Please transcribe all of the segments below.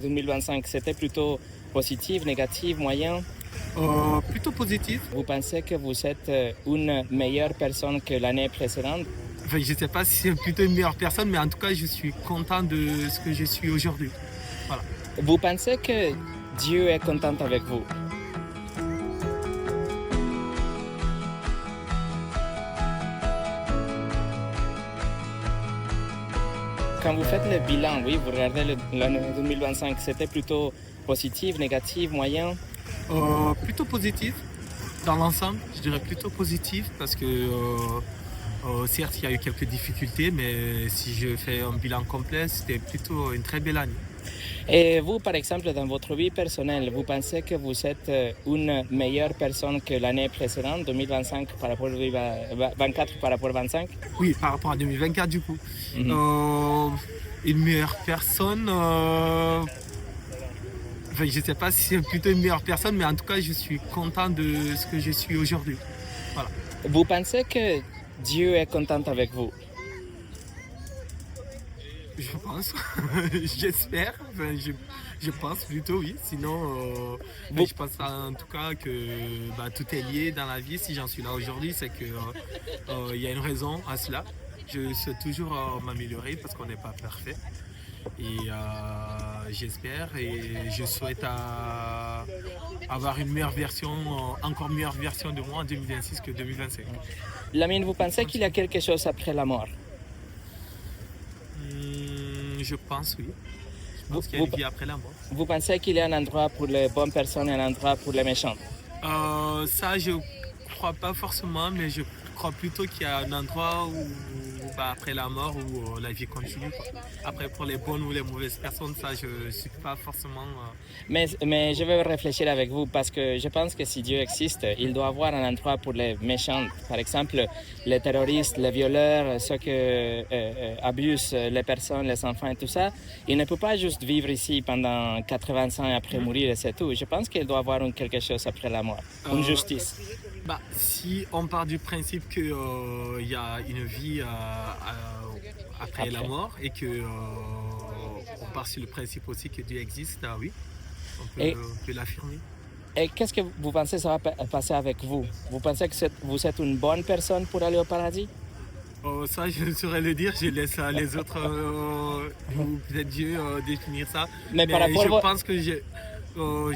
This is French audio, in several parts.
2025, c'était plutôt positif, négatif, moyen? Plutôt positif. Vous pensez que vous êtes une meilleure personne que l'année précédente? Enfin, je ne sais pas si c'est plutôt une meilleure personne, mais en tout cas, je suis content de ce que je suis aujourd'hui. Voilà. Vous pensez que Dieu est content avec vous? Quand vous faites le bilan, oui, vous regardez l'année 2025, c'était plutôt positif, négatif, moyen? Plutôt positif. Dans l'ensemble, je dirais plutôt positif parce que certes, il y a eu quelques difficultés, mais si je fais un bilan complet, c'était plutôt une très belle année. Et vous, par exemple, dans votre vie personnelle, vous pensez que vous êtes une meilleure personne que l'année précédente, 2025 par rapport à 24 par rapport à 25? Oui, par rapport à 2024 du coup. Une meilleure personne, enfin, je ne sais pas si c'est plutôt une meilleure personne, mais en tout cas, je suis content de ce que je suis aujourd'hui. Voilà. Vous pensez que Dieu est content avec vous? Je pense, j'espère, enfin, je pense plutôt oui, sinon je pense en tout cas que tout est lié dans la vie. Si j'en suis là aujourd'hui, c'est qu'il y a une raison à cela. Je souhaite toujours m'améliorer parce qu'on n'est pas parfait. Et j'espère et je souhaite avoir une meilleure version, encore meilleure version de moi en 2026 que 2025. Lamine, vous pensez qu'il y a quelque chose après la mort? Je pense oui. Je pense qu'il y a une vie après la mort. Vous pensez qu'il y a un endroit pour les bonnes personnes et un endroit pour les méchants? Ça, je crois pas forcément, mais je crois plutôt qu'il y a un endroit où, après la mort, où la vie continue, quoi. Après, pour les bonnes ou les mauvaises personnes, ça, je ne suis pas forcément... Mais je vais réfléchir avec vous parce que je pense que si Dieu existe, il doit avoir un endroit pour les méchants. Par exemple, les terroristes, les violeurs, ceux qui abusent les personnes, les enfants et tout ça. Il ne peut pas juste vivre ici pendant 85 ans et après mourir et c'est tout. Je pense qu'il doit avoir quelque chose après la mort, une justice. Si on part du principe qu'il y a une vie après la mort et que on part sur le principe aussi que Dieu existe, oui, on peut l'affirmer. Et qu'est-ce que vous pensez que ça va passer avec vous? Vous pensez que vous êtes une bonne personne pour aller au paradis? Ça, je ne saurais le dire, je laisse les autres ou peut-être Dieu définir ça. Mais par rapport je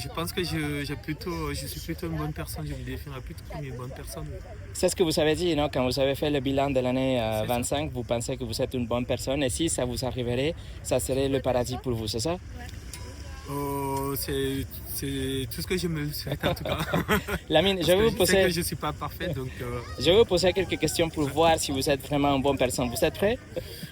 pense que je suis plutôt une bonne personne, je me définirais plutôt comme une bonne personne. C'est ce que vous avez dit, non? Quand vous avez fait le bilan de l'année 25, vous pensez que vous êtes une bonne personne et si ça vous arriverait, ça serait le paradis pour vous, c'est ça? C'est tout ce que je me souhaite en tout cas. Lamine, je vais vous poser... sais que je ne suis pas parfait, donc... Je vais vous poser quelques questions pour voir si vous êtes vraiment une bonne personne. Vous êtes prêt?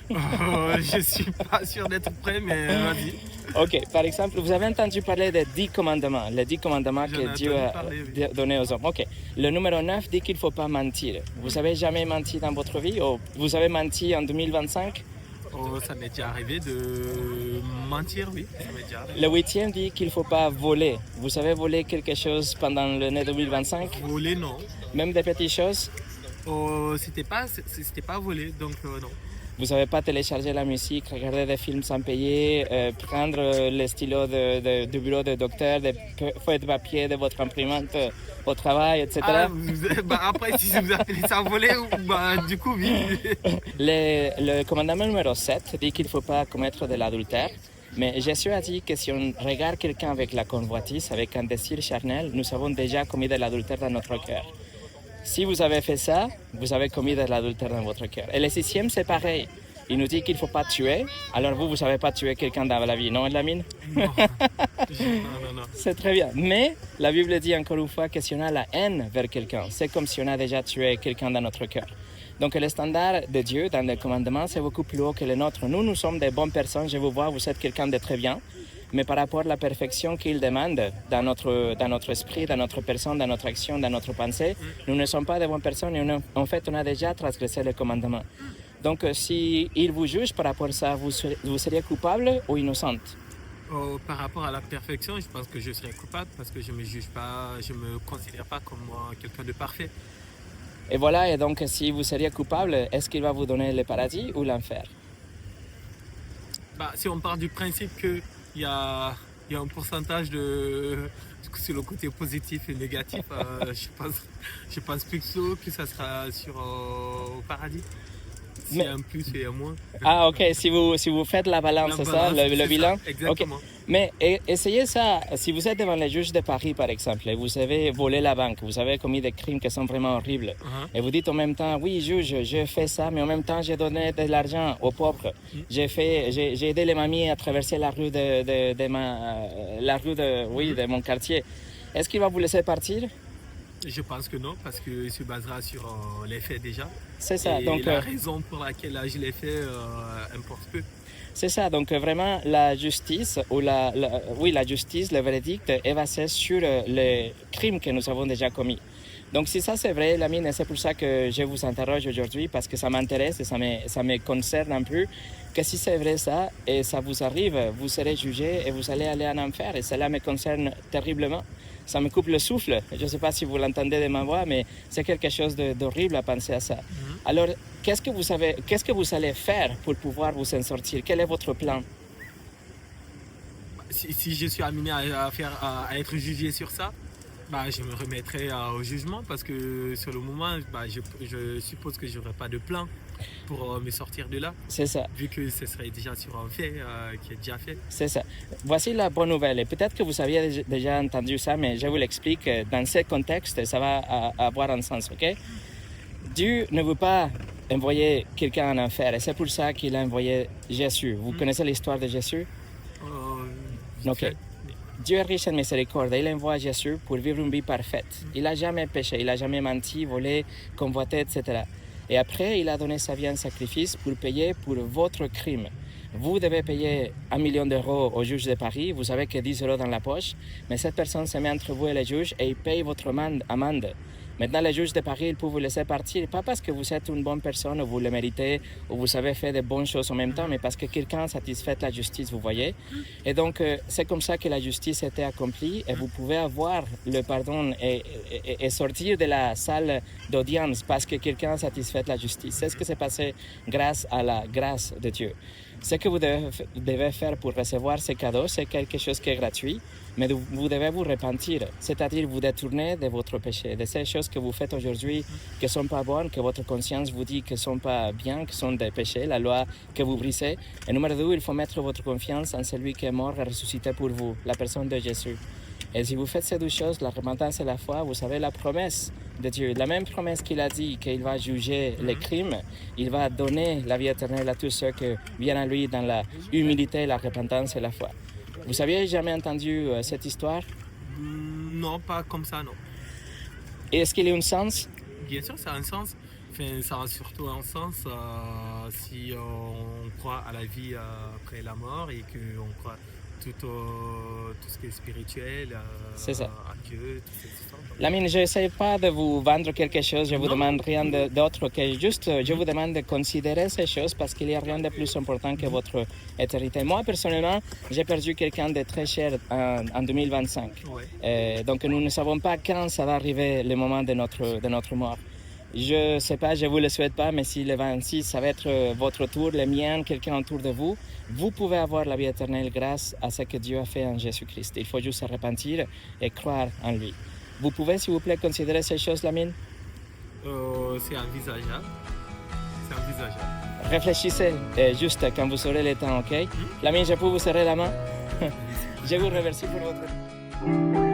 Je ne suis pas sûr d'être prêt, mais vas-y. Ok, par exemple, vous avez entendu parler des 10 commandements, les 10 commandements que Dieu a donnés aux hommes. Ok, le numéro 9 dit qu'il ne faut pas mentir. Vous avez jamais menti dans votre vie? Ou vous avez menti en 2025? Ça m'est déjà arrivé de mentir, oui. Ça m'est déjà arrivé. Le 8e dit qu'il ne faut pas voler. Vous avez volé quelque chose pendant l'année 2025? Voler, non. Même des petites choses? C'était pas volé, donc non. Vous n'avez pas téléchargé la musique, regardé des films sans payer, prendre le stylo du bureau de docteur, des feuilles de papier de votre imprimante au travail, etc. Après, si vous appelez ça voler, du coup, oui. Le commandement numéro 7 dit qu'il ne faut pas commettre de l'adultère. Mais Jésus a dit que si on regarde quelqu'un avec la convoitise, avec un désir charnel, nous avons déjà commis de l'adultère dans notre cœur. Si vous avez fait ça, vous avez commis de l'adultère dans votre cœur. Et le 6e, c'est pareil. Il nous dit qu'il ne faut pas tuer. Alors vous ne savez pas tuer quelqu'un dans la vie, non, Lamine? Non. Non. C'est très bien. Mais la Bible dit encore une fois que si on a la haine vers quelqu'un, c'est comme si on a déjà tué quelqu'un dans notre cœur. Donc le standard de Dieu dans le commandement, c'est beaucoup plus haut que le nôtre. Nous sommes des bonnes personnes. Je vous vois, vous êtes quelqu'un de très bien. Mais par rapport à la perfection qu'il demande dans notre esprit, dans notre personne, dans notre action, dans notre pensée, nous ne sommes pas de bonnes personnes et en fait, on a déjà transgressé le commandement. Donc, si il vous juge par rapport à ça, vous seriez coupable ou innocente? Par rapport à la perfection, je pense que je serais coupable parce que je me juge pas, je me considère pas comme quelqu'un de parfait. Et voilà, et donc si vous seriez coupable, est-ce qu'il va vous donner le paradis ou l'enfer? Si on part du principe que il y a un pourcentage sur le côté positif et négatif. Je pense plutôt que ça sera au paradis. S'il y a un plus et un moins. Ah, ok, si vous faites la balance, c'est ça, le bilan? Ça, exactement. Okay. Mais essayez ça, si vous êtes devant les juges de Paris, par exemple, et vous avez volé la banque, vous avez commis des crimes qui sont vraiment horribles, et vous dites en même temps, oui, juge, j'ai fait ça, mais en même temps, j'ai donné de l'argent aux pauvres. J'ai aidé les mamies à traverser la rue de mon quartier. Est-ce qu'il va vous laisser partir? Je pense que non, parce qu'il se basera sur les faits déjà. C'est ça. Et donc, la raison pour laquelle je l'ai fait importe peu. C'est ça. Donc, vraiment, la justice, la justice, le verdict est basé sur les crimes que nous avons déjà commis. Donc, si ça c'est vrai, Lamine, et c'est pour ça que je vous interroge aujourd'hui, parce que ça m'intéresse et ça me concerne un peu, que si c'est vrai ça, et ça vous arrive, vous serez jugé et vous allez aller en enfer. Et cela me concerne terriblement. Ça me coupe le souffle. Je ne sais pas si vous l'entendez de ma voix, mais c'est quelque chose d'horrible à penser à ça. Alors, qu'est-ce que vous allez faire pour pouvoir vous en sortir? Quel est votre plan? Si je suis amené à être jugé sur ça, je me remettrai au jugement parce que sur le moment, je suppose que je n'aurai pas de plan pour me sortir de là. C'est ça. Vu que ce serait déjà sur un fait qui est déjà fait. C'est ça. Voici la bonne nouvelle. Et peut-être que vous aviez déjà entendu ça, mais je vous l'explique. Dans ce contexte, ça va avoir un sens, ok? Dieu ne veut pas envoyer quelqu'un en enfer. Et c'est pour ça qu'il a envoyé Jésus. Vous connaissez l'histoire de Jésus? Ok. Dieu est riche en miséricorde. Il envoie Jésus pour vivre une vie parfaite. Il n'a jamais péché, il n'a jamais menti, volé, convoité, etc. Et après, il a donné sa vie en sacrifice pour payer pour votre crime. Vous devez payer 1 million d'euros au juge de Paris. Vous savez que 10 euros dans la poche. Mais cette personne se met entre vous et le juge et il paye votre amende. Maintenant, le juge de Paris, il peut vous laisser partir, pas parce que vous êtes une bonne personne ou vous le méritez ou vous avez fait de bonnes choses en même temps, mais parce que quelqu'un satisfait la justice, vous voyez. Et donc, c'est comme ça que la justice était accomplie et vous pouvez avoir le pardon et sortir de la salle d'audience parce que quelqu'un satisfait la justice. C'est ce qui s'est passé grâce à la grâce de Dieu. Ce que vous devez faire pour recevoir ces cadeaux, c'est quelque chose qui est gratuit, mais vous devez vous repentir, c'est-à-dire vous détourner de votre péché, de ces choses que vous faites aujourd'hui qui ne sont pas bonnes, que votre conscience vous dit que ne sont pas bien, que sont des péchés, la loi que vous brisez. Et numéro 2, il faut mettre votre confiance en celui qui est mort et ressuscité pour vous, la personne de Jésus. Et si vous faites ces deux choses, la repentance et la foi, vous savez la promesse de Dieu. La même promesse qu'il a dit qu'il va juger les crimes, il va donner la vie éternelle à tous ceux qui viennent à lui dans la humilité, la repentance et la foi. Vous aviez jamais entendu cette histoire? Non, pas comme ça, non. Et est-ce qu'il y a un sens? Bien sûr, ça a un sens. Enfin, ça a surtout un sens si on croit à la vie après la mort et qu'on croit tout ce qui est spirituel, c'est ça. À Dieu, tout ça. Lamine, je n'essaie pas de vous vendre quelque chose, je ne vous demande rien d'autre que juste, je vous demande de considérer ces choses parce qu'il n'y a rien de plus important que votre éternité. Moi, personnellement, j'ai perdu quelqu'un de très cher en 2025. Ouais. Donc, nous ne savons pas quand ça va arriver le moment de notre mort. Je ne sais pas, je ne vous le souhaite pas, mais si le 26, ça va être votre tour, le mien, quelqu'un autour de vous, vous pouvez avoir la vie éternelle grâce à ce que Dieu a fait en Jésus-Christ. Il faut juste se repentir et croire en lui. Vous pouvez, s'il vous plaît, considérer ces choses, Lamine? C'est envisageable. C'est envisageable. Réfléchissez juste quand vous aurez le temps, ok? Lamine, je peux vous serrer la main? Je vous remercie pour votre...